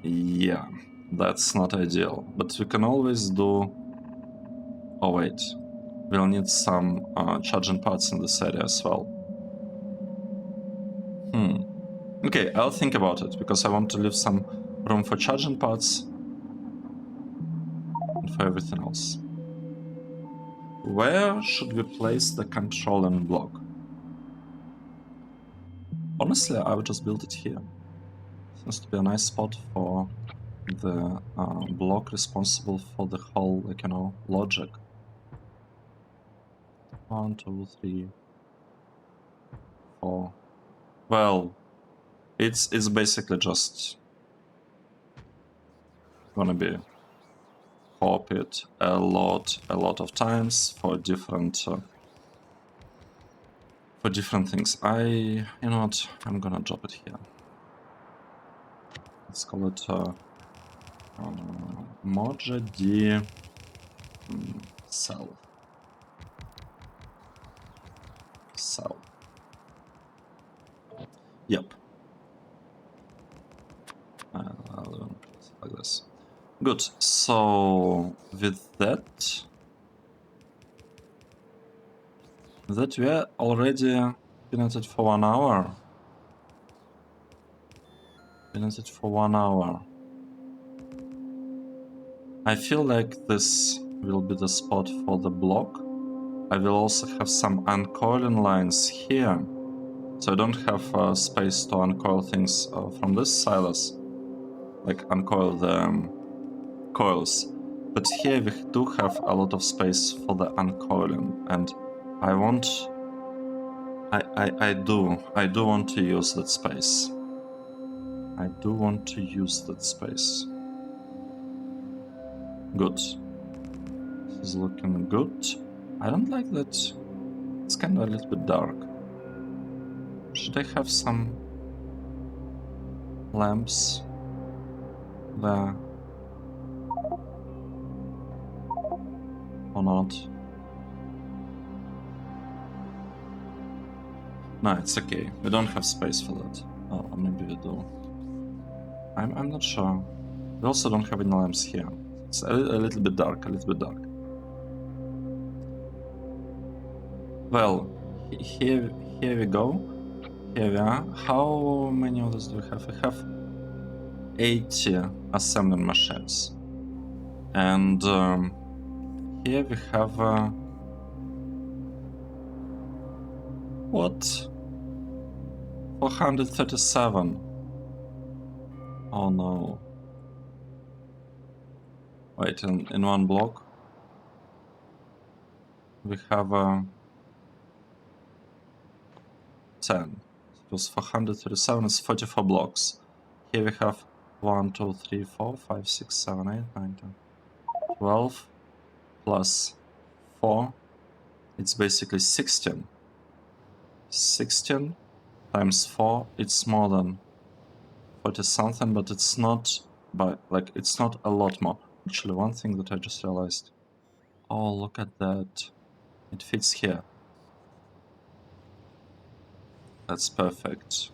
Speaker 1: yeah, that's not ideal. But we can always do... Oh wait, we'll need some charging parts in this area as well. Okay, I'll think about it, because I want to leave some room for charging parts and for everything else. Where should we place the controlling block? Honestly, I would just build it here. Seems to be a nice spot for the block responsible for the whole, like, you know, logic. 1, 2, 3, 4. Well, it's basically just gonna be copied a lot of times for different things. You know what? I'm gonna drop it here. Let's call it MOJOD cell. Yep. Like this. Good. So with that we are already been at it for 1 hour. I feel like this will be the spot for the block. I will also have some uncoiling lines here, so I don't have space to uncoil things from this silos, like uncoil the coils. But here we do have a lot of space for the uncoiling, and I do want to use that space. Good. This is looking good. I don't like that. It's kind of a little bit dark. Should I have some lamps there? Or not? No, it's okay. We don't have space for that. Oh, or maybe we do. I'm not sure. We also don't have any lamps here. It's a little bit dark, Well, here we go. Here we are. How many of those do we have? We have 80 assembling machines. And here we have... what? 437. Oh no. Wait, in one block we have 10. It was 437, it's 44 blocks. Here we have 1, 2, 3, 4, 5, 6, 7, 8, 9, 10, 12 plus 4. It's basically 16. 16 times 4, it's more than 40 something, but it's not it's not a lot more. Actually, one thing that I just realized. Oh, look at that. It fits here. That's perfect.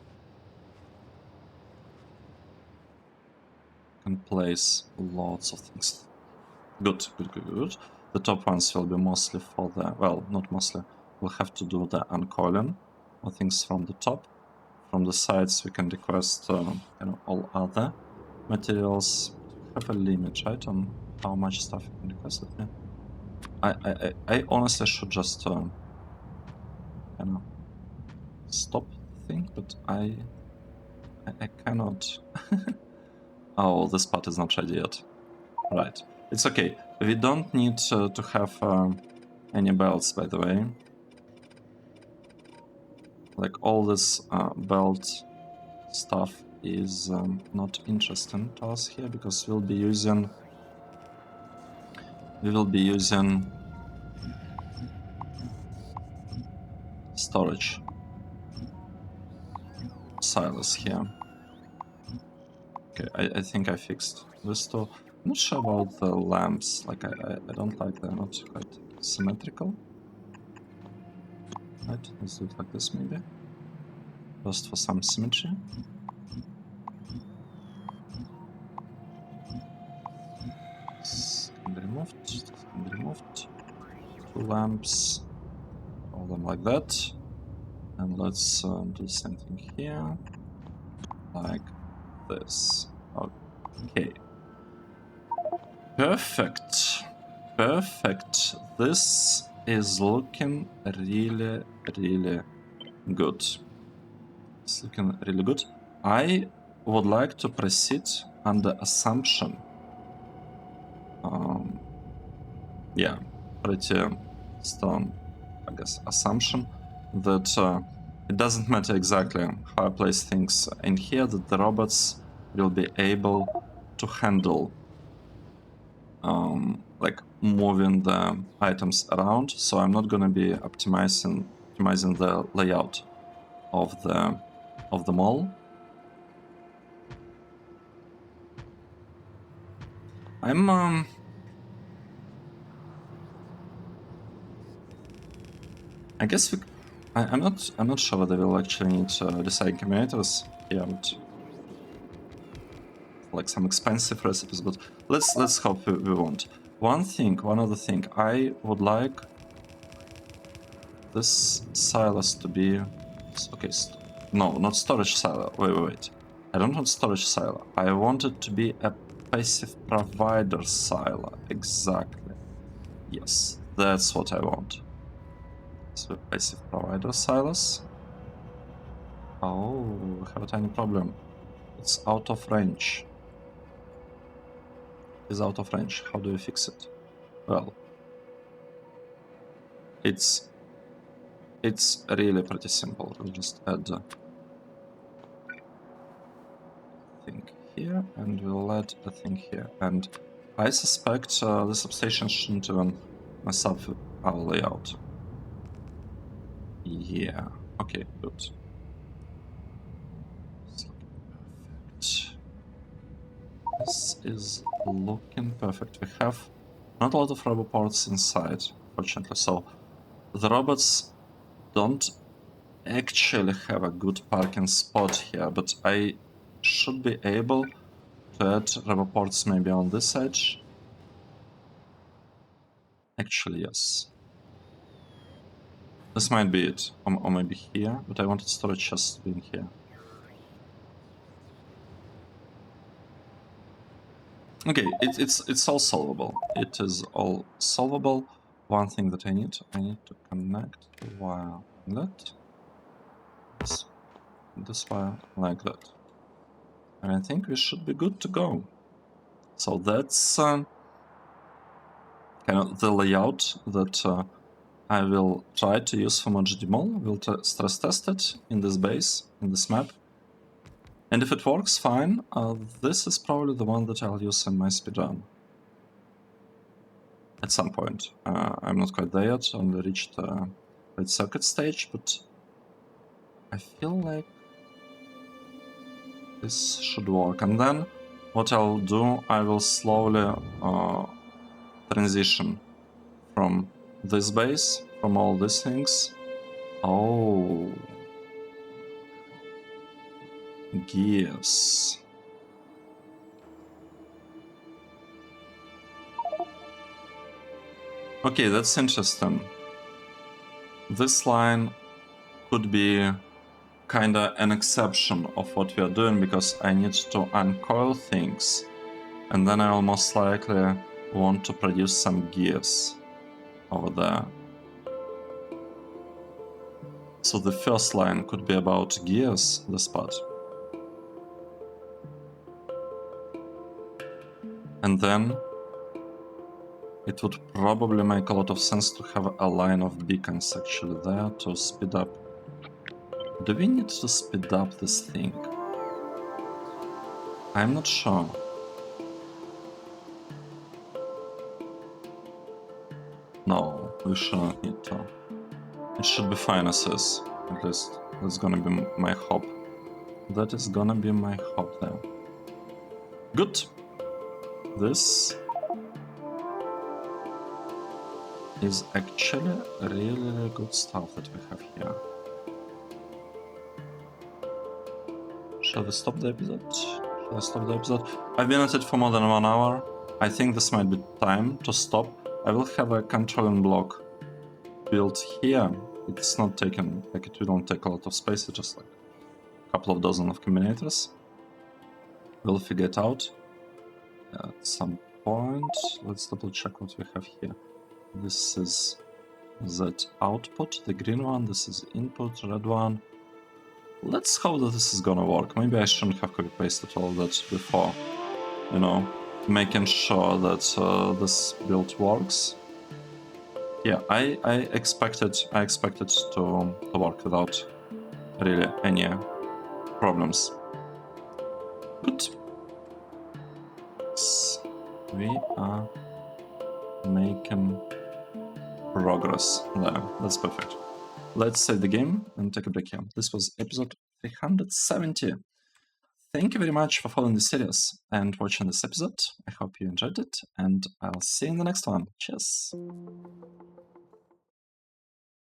Speaker 1: Can place lots of things. Good. The top ones will be mostly for the... well, not mostly. We'll have to do the uncoiling or things from the top. From the sides we can request you know, all other materials. We have a limit, right, on how much stuff you can request of me. I honestly should just you know, stop the thing, but I cannot. Oh, this part is not ready yet. Right, it's okay. We don't need to have any belts, by the way. Like, all this belt stuff is not interesting to us here, because we will be using storage silos here. Okay, I think I fixed this too. I'm not sure about the lamps. Like I don't like they're not quite symmetrical. Right, let's do it like this maybe. Just for some symmetry. This can be removed. This can be removed. 2 lamps. All them like that. And let's do the same thing here. Like this. Okay. Perfect. Perfect. This is looking really, really good. It's looking really good. I would like to proceed under assumption. Yeah, pretty strong, I guess, assumption that it doesn't matter exactly how I place things in here, that the robots will be able to handle like moving the items around. So I'm not gonna be optimizing the layout of the mall. I guess I'm not sure whether we'll actually need design combinators here, but like some expensive recipes. But let's hope we won't. One other thing, I would like this silos to be okay. No, not storage silo. Wait. I don't want storage silo. I want it to be a passive provider silo. Exactly. Yes, that's what I want. So passive provider silos. Oh, we have a tiny problem. It's out of range. It's out of range. How do we fix it? Well, it's really pretty simple. We'll just add a thing here, and we'll add a thing here. And I suspect the substation shouldn't even mess up our layout. Yeah. Okay. Good. This is looking perfect. We have not a lot of roboports inside, fortunately. So the robots don't actually have a good parking spot here, but I should be able to add roboports maybe on this edge. Actually, yes. This might be it, or maybe here, but I wanted storage chests to be in here. Okay, it's all solvable. It is all solvable. One thing that I need to connect the wire like that. This wire like that. And I think we should be good to go. So that's kind of the layout that I will try to use for MOJOD mall. We'll stress test it in this base, in this map. And if it works, fine. This is probably the one that I'll use in my speedrun. At some point. I'm not quite there yet, only reached the circuit stage, but I feel like this should work. And then what I'll do, I will slowly transition from this base, from all these things. Oh, gears. Okay, that's interesting. This line could be kinda an exception of what we are doing, because I need to uncoil things, and then I will most likely want to produce some gears over there. So the first line could be about gears, this part. And then it would probably make a lot of sense to have a line of beacons actually there to speed up. Do we need to speed up this thing? I'm not sure. No, we shouldn't need to. It should be fine as is. At least that's gonna be my hope. That is gonna be my hope there. Good. This is actually really good stuff that we have here. Shall we stop the episode? Shall I stop the episode? I've been at it for more than 1 hour. I think this might be time to stop. I will have a controlling block built here. It's not taken, like it don't take a lot of space, it's just like a couple of dozen of combinators. We'll figure it out at some point. Let's double check what we have here. This is that output, the green one. This is input, red one. Let's hope that this is gonna work. Maybe I shouldn't have copy-pasted all that before, you know, making sure that this build works. Yeah, I expected to work without really any problems. Good. We are making progress there. That's perfect. Let's save the game and take a break here. This was episode 370. Thank you very much for following the series and watching this episode. I hope you enjoyed it, and I'll see you in the next one. Cheers!